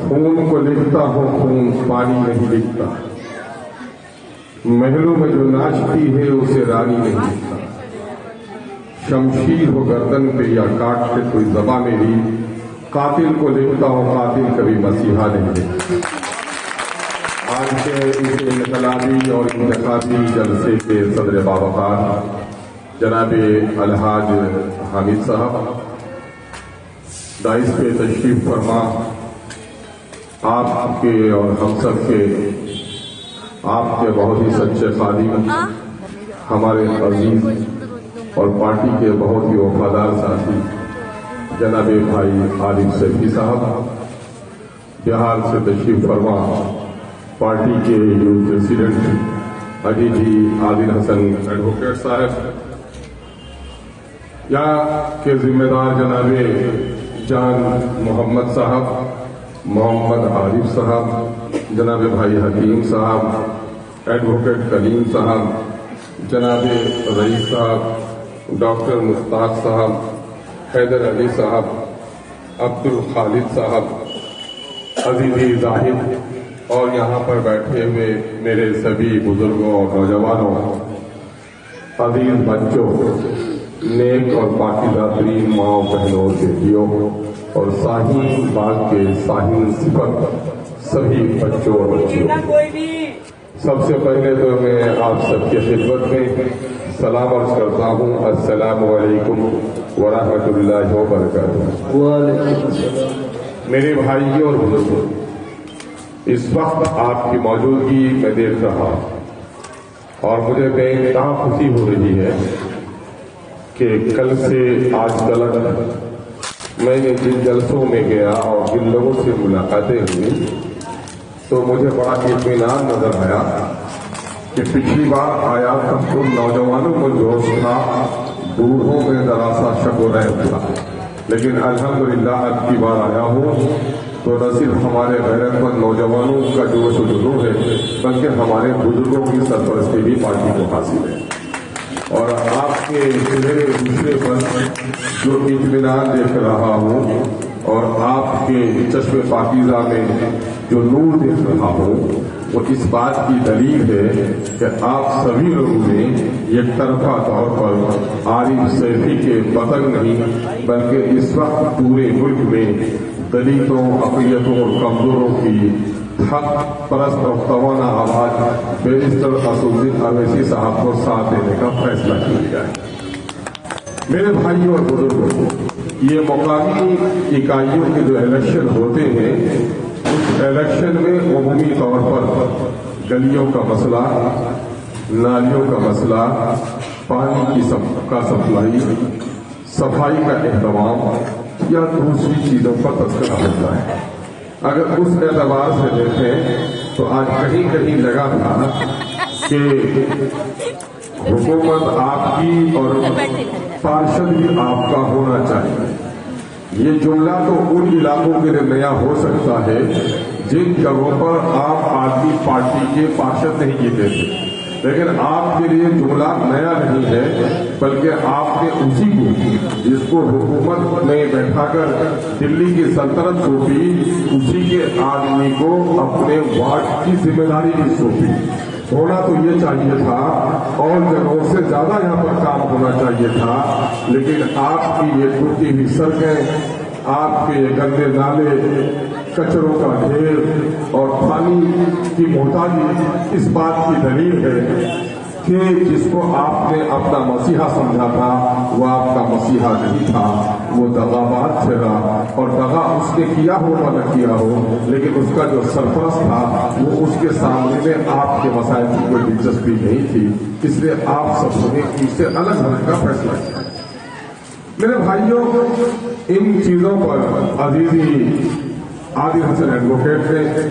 خون کو لکھتا ہوں خون پانی نہیں لکھتا، محلوں میں جو ناچتی ہے اسے رانی نہیں لکھتا، شمشیر ہو گردن پہ یا کاٹ کے کوئی زباں میری، قاتل کو لکھتا ہوں قاتل کبھی مسیحا نہیں لکھتا۔ آج کے اس انقلابی اور انتخابی جلسے کے صدر باوقار جناب الحاج حامد صاحب دائس پہ تشریف فرما، آپ کے اور ہم سب کے آپ کے بہت ہی سچے خادم، ہمارے عزیز اور پارٹی کے بہت ہی وفادار ساتھی جناب بھائی عارف سیفی صاحب بہار سے تشریف فرما، پارٹی کے یوتھ پریزیڈنٹ حاجی جی عادل حسن ایڈوکیٹ صاحب، یہاں کے ذمہ دار جناب جان محمد صاحب، محمد عارف صاحب، جناب بھائی حکیم صاحب، ایڈوکیٹ کلیم صاحب، جناب رئیس صاحب، ڈاکٹر مشتاق صاحب، حیدر علی صاحب، عبد الخالد صاحب، عزیزی زاہد، اور یہاں پر بیٹھے ہوئے میرے سبھی بزرگوں اور نوجوانوں، عزیز بچوں، نیک اور پاکیزہ ترین ماں بہنوں اور بیٹیوں، اور ساحل باغ کے ساحل صفت سبھی بچوں اور بچیوں، سب سے پہلے تو میں آپ سب کی خدمت میں سلام عرض کرتا ہوں، السلام علیکم ورحمۃ اللہ وبرکاتہ۔ وعلیکم السلام۔ میرے بھائیوں اور بزرگوں، اس وقت آپ کی موجودگی میں دیکھ رہا اور مجھے بے انتہا خوشی ہو رہی ہے کہ کل سے آج تک میں نے جن جلسوں میں گیا اور جن لوگوں سے ملاقاتیں ہوئی تو مجھے بڑا اطمینان نظر آیا کہ پچھلی بار آیا تب ان نوجوانوں کو جوش تھا، بوڑھوں میں ذرا سا شک و رہب تھا، لیکن الحمدللہ اب کی بار آیا ہوں تو نہ صرف ہمارے غیرت مند نوجوانوں کا جوش و جنون ہے بلکہ ہمارے بزرگوں کی سرپرستی بھی پارٹی کو حاصل ہے، اور آپ کے چہرے دوسرے پر جو اطمینان دیکھ رہا ہوں اور آپ کے چشم پاکیزہ میں جو نور دیکھ رہا ہوں وہ اس بات کی دلیل ہے کہ آپ سبھی لوگوں نے یک طرفہ طور پر عارف سیفی کے پتنگ نہیں بلکہ اس وقت پورے ملک میں دلتوں، اقلیتوں اور کمزوروں کی حق پرست اور توانا آواز بیرسٹر اسدالدین اویسی صاحب کو ساتھ دینے کا فیصلہ کیا ہے۔ میرے بھائیوں اور بزرگوں، یہ مقامی اکائیوں کے جو الیکشن ہوتے ہیں اس الیکشن میں عمومی طور پر گلیوں کا مسئلہ، نالیوں کا مسئلہ، پانی کی سپلائی، صفائی کا اہتمام یا دوسری چیزوں پر تذکرہ ہوتا ہے۔ اگر اس اعتبار سے دیکھیں تو آج کہیں کہیں لگا تھا کہ حکومت آپ کی اور پارشد بھی آپ کا ہونا چاہیے۔ یہ جملہ تو ان علاقوں کے لیے نیا ہو سکتا ہے جن جگہوں پر آپ آدمی پارٹی کے پارشد نہیں جیتے تھے، لیکن آپ کے لیے جملہ نیا نہیں ہے بلکہ آپ نے اسی کو جس کو حکومت میں بیٹھا کر دلی کی سلطنت سونپی اسی کے آدمی کو اپنے وارڈ کی ذمہ داری بھی سونپی۔ ہونا تو یہ چاہیے تھا اور جگہوں سے زیادہ یہاں پر کام ہونا چاہیے تھا، لیکن آپ کی یہ ٹوٹی ہوئی سڑکیں، آپ کے گندے نالے، کچروں کا ڈھیر اور پانی کی محتاجی اس بات کی دلیل ہے کہ جس کو آپ نے اپنا مسیحا سمجھا تھا وہ آپ کا مسیحا نہیں تھا، وہ دغابات تھا، اور دغا اس نے کیا ہو یا نہ کیا ہو لیکن اس کا جو سرپرست تھا وہ اس کے سامنے میں آپ کے مسائل کی کوئی دلچسپی نہیں تھی، اس لیے آپ سب نے ان سے الگ ہونے کا فیصلہ کیا۔ میرے بھائیوں، ان چیزوں پر عزیزی عادل حسن ایڈوکیٹ نے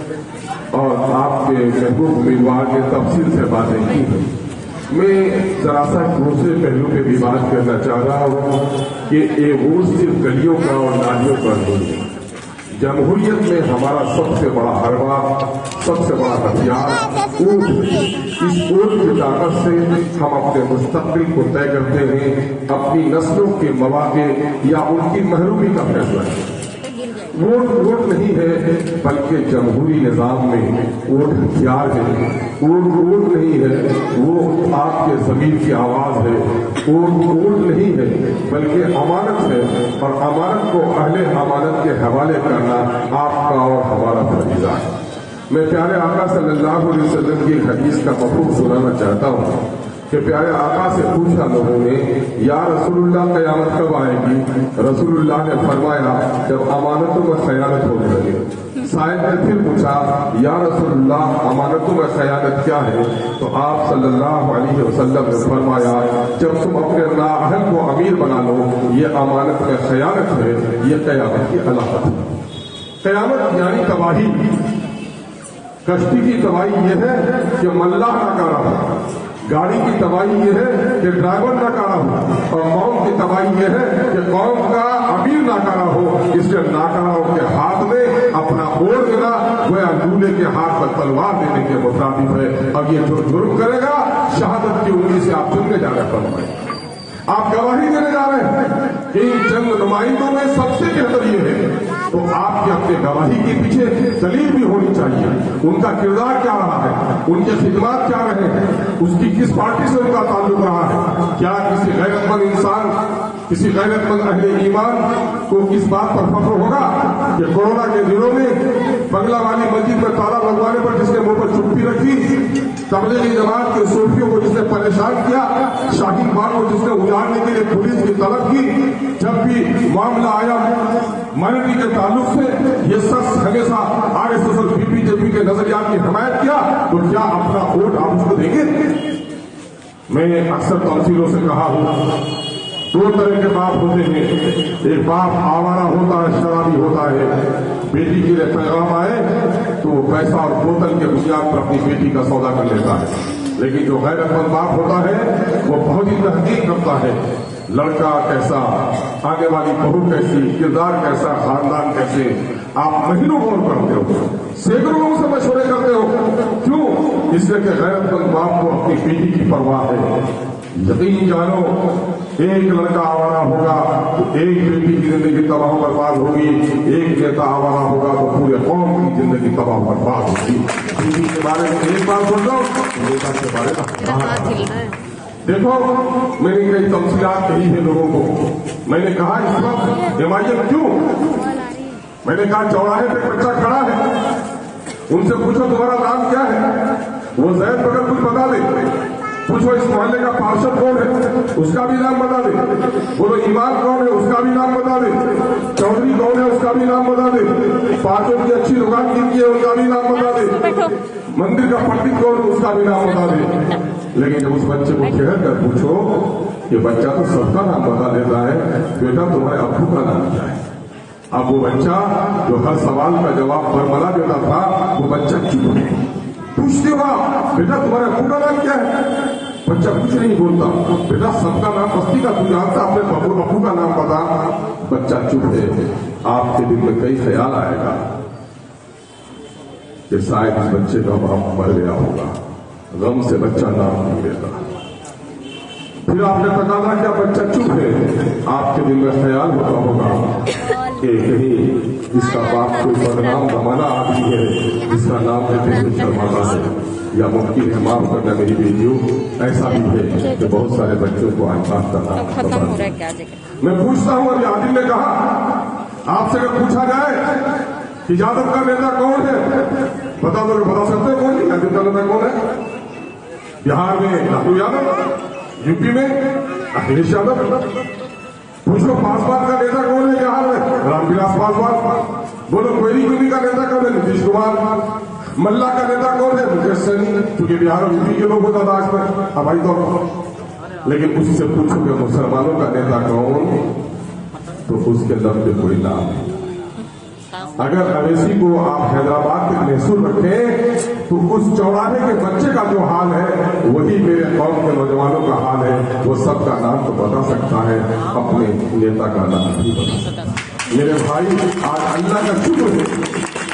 اور آپ کے محبوب امیدوار نے تفصیل سے باتیں کی ہیں۔ میں ذرا سا دوسرے پہلو پہ بھی بات کرنا چاہ رہا ہوں کہ یہ صرف گلیوں کا اور نالیوں کا نہیں ہے۔ جمہوریت میں ہمارا سب سے بڑا حربہ، سب سے بڑا ہتھیار اونٹ ہے۔ اس اونٹ کی طاقت سے ہم اپنے مستقبل کو طے کرتے ہیں، اپنی نسلوں کے مواقع یا ان کی محرومی کا فیصلہ ہے۔ ووٹ نہیں ہے بلکہ جمہوری نظام میں ووٹ ہتھیار ہے. ووٹ نہیں ہے وہ آپ کے ضمیر کی آواز ہے. ووٹ نہیں ہے بلکہ امانت ہے, اور امانت کو اہل امانت کے حوالے کرنا آپ کا اور ہمارا فریضہ ہے. میں پیارے آقا صلی اللہ علیہ وسلم کی حدیث کا مفہوم سنانا چاہتا ہوں کہ پیارے آقا سے پوچھا لوگوں نے, یا رسول اللہ قیامت کب آئے گی؟ رسول اللہ نے فرمایا جب امانتوں میں خیانت ہونے لگے. سائل نے پھر پوچھا, یا رسول اللہ امانتوں میں خیانت کیا ہے؟ تو آپ صلی اللہ علیہ وسلم نے فرمایا جب تم اپنے نااہل کو امیر بنا لو, یہ امانت میں خیانت ہے, یہ قیامت کی علامت ہے. قیامت یعنی تباہی. کشتی کی تباہی یہ ہے کہ ملاح ناکارہ ہو, گاڑی کی تباہی یہ ہے کہ ڈرائیور ناکارہ ہو, اور قوم کی تباہی یہ ہے کہ قوم کا امیر ناکارہ ہو. اس لیے ناکارہوں کے ہاتھ میں اپنا اوڑھ دینا گویا لولے کے ہاتھ پر تلوار دینے کے مطابق ہے. اور یہ جو جرم کرے گا شہادت کی انگلی سے آپ چلنے جا رہے فرمائے, آپ گواہی دینے جا رہے ہیں. ان چند نمائندوں میں سب سے بہتر یہ ہے تو آپ کی اپنے گواہی کے پیچھے دلیل بھی ہونی چاہیے. ان کا کردار کیا رہا ہے, ان کے خدمات کیا رہے ہیں, اس کی کس پارٹی سے ان کا تعلق رہا ہے. کیا کسی غیرت مند انسان, کسی غیرت مند اہل ایمان کو اس بات پر فخر ہوگا کہ کورونا کے دنوں میں بنگلہ والی مسجد میں تالا لگوانے پر جس نے منہ پر چپی رکھی, تبلیغی جماعت کے صوفیوں کو جس نے پریشان کیا, شاہین باغ کو جس نے اجاڑنے کے لیے پولیس کی طلب کی, جب بھی معاملہ آیا مائنرٹی کے تعلق سے یہ شخص ہمیشہ RSS اور BJP کے نظریات کی حمایت کیا, تو کیا اپنا ووٹ آپ اس کو دیں گے؟ میں نے اکثر تمثیلوں سے کہا ہوں, دو طرح کے باپ ہوتے ہیں. ایک باپ آوارہ ہوتا ہے, شرابی ہوتا ہے, بیٹی کے لیے پیغام آئے تو وہ پیسہ اور بوتل کے بنیاد پر اپنی بیٹی کا سودا کر لیتا ہے. لیکن جو غیرت مند باپ ہوتا ہے وہ بہت ہی تحقیق کرتا ہے, لڑکا کیسا, آنے والی بہو کیسی, کردار کیسا, خاندان کیسے. آپ مہینوں غور کرتے ہو, سینکڑوں لوگوں سے مشورے کرتے ہو. کیوں؟ اس لیے کہ غیرت مند باپ کو اپنی بیٹی کی پرواہ ہے. یقین جانو ایک لڑکا آوارہ ہوگا تو ایک بیٹی کی زندگی تباہ و برباد ہوگی, ایک نیتا آوارہ ہوگا تو پورے قوم کی زندگی تباہ و برباد ہوگی. بیٹی کے بارے میں ایک بات بول رہا ہوں, نیتا کے بارے میں دیکھو. میں نے کئی تفصیلات کہی ہے لوگوں کو. میں نے کہا اس وقت حمایت کیوں, میں نے کہا چوراہے پہ بچہ کھڑا ہے, ان سے پوچھو تمہارا نام کیا ہے, وہ زید بغل کچھ بتا دے. پوچھو اس محلے کا پارشد کون ہے, اس کا بھی نام بتا دے. بولو ایمان کون ہے, اس کا بھی نام بتا دے. چودھری کون ہے, اس کا بھی نام بتا دے. پانچوں کی اچھی دکان کی ہے, اس کا بھی نام بتا دے. مندر کا پنڈت کون ہے, اس کا بھی نام بتا دے. لیکن جب اس بچے کو ٹھہر کر پوچھو, یہ بچہ تو سب کا نام بتا دیتا ہے, بیٹا تمہارے ابو کا نام کیا ہے؟ اب وہ بچہ جو ہر سوال کا جواب برملا دیتا تھا وہ بچہ چپ ہے. پوچھتے ہوا بیٹا تمہارے ابو کا نام کیا ہے؟ بچہ کچھ نہیں بولتا. بیٹا سب کا نام بستی کا تو جانتا, اپنے ابو کا نام بتا. بچہ چپ ہے. آپ کے دل میں کئی خیال آئے گا کہ شاید اس بچے کا باپ مر گیا ہوگا, غم سے بچہ نام نہیں لیتا. پھر آپ نے بتانا کیا بچہ چپ ہے, آپ کے دل میں خیال ہوتا ہوگا کہ کہیں اس کا باپ کوئی بدنام زمانہ آدمی ہے جس کا نام لیتے ہوئے شرماتا ہے, یا ممکن ہے معاف کرنا میری بیٹیوں, ایسا بھی ہے کہ بہت سارے بچوں کو آج بات کا نام. میں پوچھتا ہوں, ابھی عادل نے کہا آپ سے اگر پوچھا جائے کہ یادو کا نیتا کون ہے, بتا دو, بتا سکتے ہیں کون ہے یادو کا نیتا کون ہے؟ بہار میں لالو یادو, UP میں اکھلیش یادو. پوچھو پاسوان کا نیتا کون ہے بہار میں؟ رام ولاس پاسوان. بولو کوئری یونی کا نیتا کون ہے؟ نتیش کمار. ملا کا نیتا کون ہے؟ مکیش سین, کیونکہ بہار اور UP کے لوگ ہوتا تھا آج تک ہماری طور پر. لیکن اسی سے پوچھو کہ مسلمانوں کا نیتا کون, تو اس کے لفظ پہ کوئی نام نہیں. اگر اویسی کو آپ حیدرآباد تک محسوس رکھیں تو اس چوراہے کے بچے کا جو حال ہے وہی میرے قوم کے نوجوانوں کا حال ہے. وہ سب کا نام تو بتا سکتا ہے, اپنے نیتا کا نام نہیں بتا سکتا. میرے بھائی آج اللہ کا شکر ہے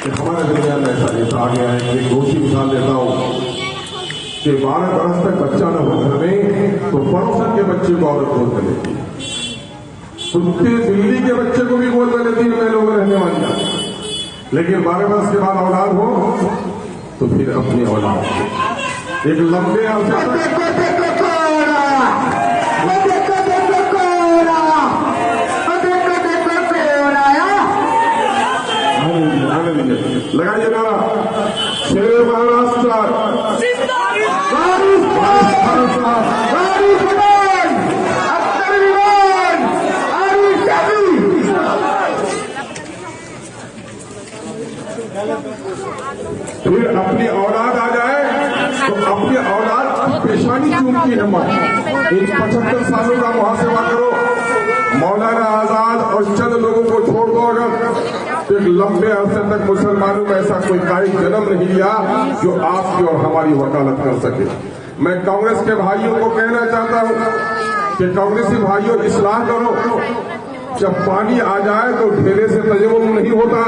کہ ہمارے درمیان ایسا نیتا آ گیا ہے. ایک دوسری مثال دیتا ہوں کہ 12 برس تک بچہ نہ ہو گھر میں تو پڑوسن کے بچے کو عورت گود کر لیتی ہے, کتے بلی کے بچے کو بھی گود کر لیتی ہے. میں لوگ رہنے والی لیکن 12 برس کے بعد اولاد ہو تو پھر اپنی اولاد ایک لمبے عرصے لگائیے گا شیر مہاراشٹر پھر اپنی اولاد آ جائے تو اپنی اولاد پیشانی چومتی ہے ماں. ان 75 سالوں کا محاسبہ کرو. مولانا آزاد اور چند لوگوں کو چھوڑ دو اگر تو ایک لمبے عرصے تک مسلمانوں میں ایسا کوئی قائد جنم نہیں لیا جو آپ کی اور ہماری وکالت کر سکے. میں کانگریس کے بھائیوں کو کہنا چاہتا ہوں کہ کانگریسی بھائیوں اصلاح کرو. جب پانی آ جائے تو ڈھیرے سے تیمم نہیں ہوتا.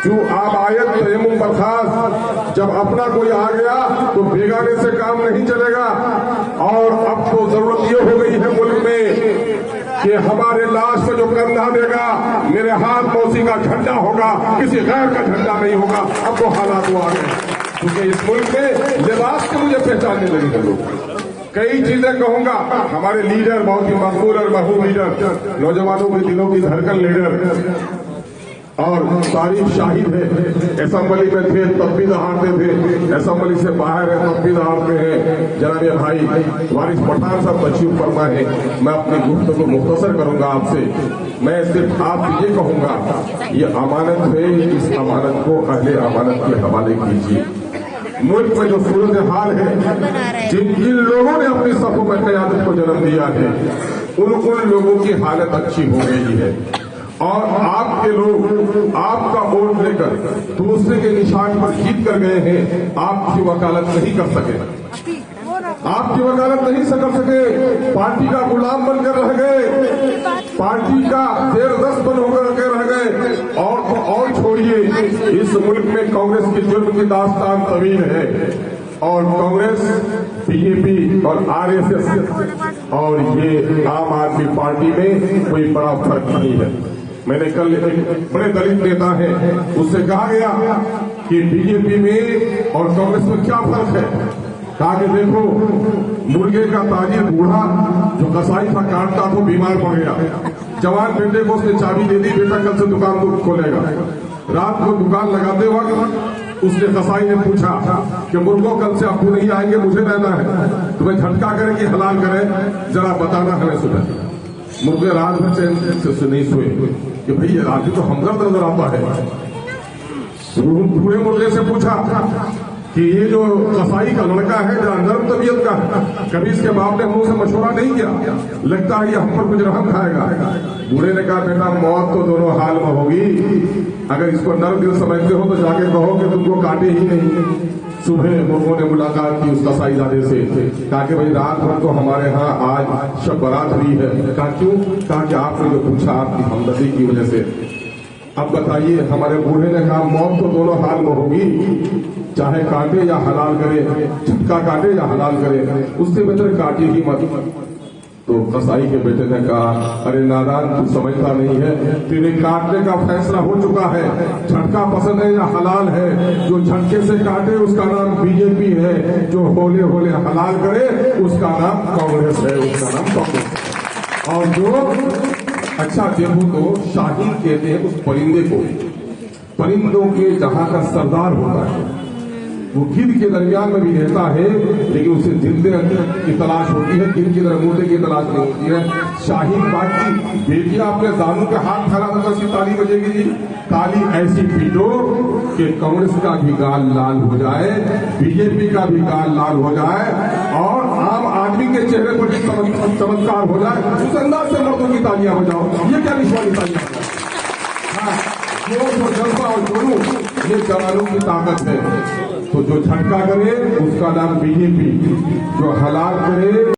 جو آپ آیت تیمم برخاست, جب اپنا کوئی آ گیا تو بیگانے سے کام نہیں چلے گا. اور اب تو ضرورت یہ ہو گئی ہے ملک میں کہ ہمارے لاش پہ جو کندھا دے گا میرے ہاتھ موسی کا جھنڈا ہوگا, کسی غیر کا جھنڈا نہیں ہوگا. اب وہ حالات وہ آ گئے کیونکہ اس ملک میں لباس کے مجھے پہچاننے لگے ہیں لوگ. کئی چیزیں کہوں گا. ہمارے لیڈر بہت ہی مقبول اور محبوب لیڈر, نوجوانوں کے دلوں کی دھڑکن لیڈر اور تاریخ شاہد ہے. اسمبلی میں تھے تب بھی دہاڑتے تھے, اسمبلی سے باہر ہے تب بھی دہاڑتے ہیں. جناب بھائی وارث پٹھان صاحب تشریف فرما ہے. میں اپنی گفتگو مختصر کروں گا آپ سے. میں صرف آپ سے یہ کہوں گا یہ امانت ہے, اس امانت کو اہل امانت کے حوالے کیجیے. ملک میں جو صورتحال ہے, جن لوگوں نے اپنی صفوں میں قیادت کو جنم دیا ہے ان لوگوں کی حالت اچھی ہو گئی ہے. اور آپ کے لوگ آپ کا ووٹ لے کر دوسرے کے نشان پر جیت کر گئے ہیں. آپ کی وکالت نہیں کر سکے, آپ کی وکالت نہیں کر سکے. پارٹی کا غلام بن کر رہ گئے, پارٹی کا زیر دست بن ہو کر کے رہ گئے. اور چھوڑیے, اس ملک میں کانگریس کی جرم کی داستان طویل ہے. اور کانگریس, بی جے پی اور RSS اور یہ عام آدمی پارٹی میں کوئی بڑا فرق نہیں ہے. میں نے کل ایک بڑے دلت نیتا ہے, اس سے کہا گیا کہ بی جے پی میں اور کانگریس میں کیا فرق ہے. کہا کہ دیکھو مرغے کا تاجر بوڑھا جو کسائی تھا کاٹتا تو بیمار پڑ گیا, جوان بیٹے کو اس نے چابی دے دی, بیٹا کل سے دکان تو کھولے گا. رات کو دکان لگاتے وقت اس نے کسائی نے پوچھا کہ مرغوں کل سے ابو نہیں آئیں گے, مجھے رہنا ہے, تمہیں جھٹکا کرے کہ حلال کرے, ذرا بتانا ہمیں صبح. مرغے رات میں چین سے نہیں سوئے کہ بھئی آج تو ہمدرد نظر آتا ہے. بوڑھے مرغے سے پوچھا کہ یہ جو کسائی کا لڑکا ہے ذرا نرم طبیعت کا ہے, کبھی اس کے باپ نے منہ سے مشورہ نہیں کیا, لگتا ہے یہ ہم پر کچھ رحم کھائے گا. بوڑھے نے کہا بیٹا موت تو دونوں حال میں ہوگی, اگر اس کو نرم دل سمجھتے ہو تو جا کے کہو کہ تم کو کاٹے ہی نہیں. صبح مرغوں نے ملاقات کی اس کسائی زادے سے, کہا کہ بھائی رات بھر تو ہمارے ہاں آج شب برات ہوئی ہے. کہا کیوں؟ کہا کہ آپ نے جو پوچھا آپ کی ہمدردی کی وجہ سے. اب بتائیے, ہمارے بوڑھے نے کہا موت تو دونوں حال میں ہوگی, چاہے کاٹے یا حلال کرے, جھٹکا کاٹے یا حلال کرے, اس سے بہتر کاٹے ہی مت. تو قصائی کے بیٹے نے کہا ارے نادان تو سمجھتا نہیں ہے, تیرے کاٹنے کا فیصلہ ہو چکا ہے. جھٹکا پسند ہے یا حلال ہے, جو جھٹکے سے کاٹے اس کا نام بی جے پی ہے, جو ہولے ہولے حلال کرے اس کا نام کانگریس ہے, اس کا نام کانگریس. اور جو اچھا دیکھو تو شاہین کہتے ہیں اس پرندے کو, پرندوں کے جہاں کا سردار ہوتا ہے. وہ گدھ کے درمیان میں بھی رہتا ہے لیکن اسے زندے کی تلاش ہوتی ہے, گدھ کی طرح مردے کی تلاش نہیں ہوتی ہے. شاہین بات کی بیٹیاں اپنے دانوں کے ہاتھ پھیلا کر اس کی تالی بجے گی, جی تالی ایسی پیٹو کہ کانگریس کا بھی گال لال ہو جائے, بی جے پی کا بھی گال لال ہو جائے, اور عام آدمی کے چہرے پر چمتکار ہو جائے. اس انداز سے مردوں کی تالیاں ہو جاؤ. یہ کیا نشانی تالیاں ہو جائے, جذبہ اور جنون, یہ جوانوں کی طاقت ہے. تو جو جھٹکا کرے اس کا نام بی جے پی, جو حلال کرے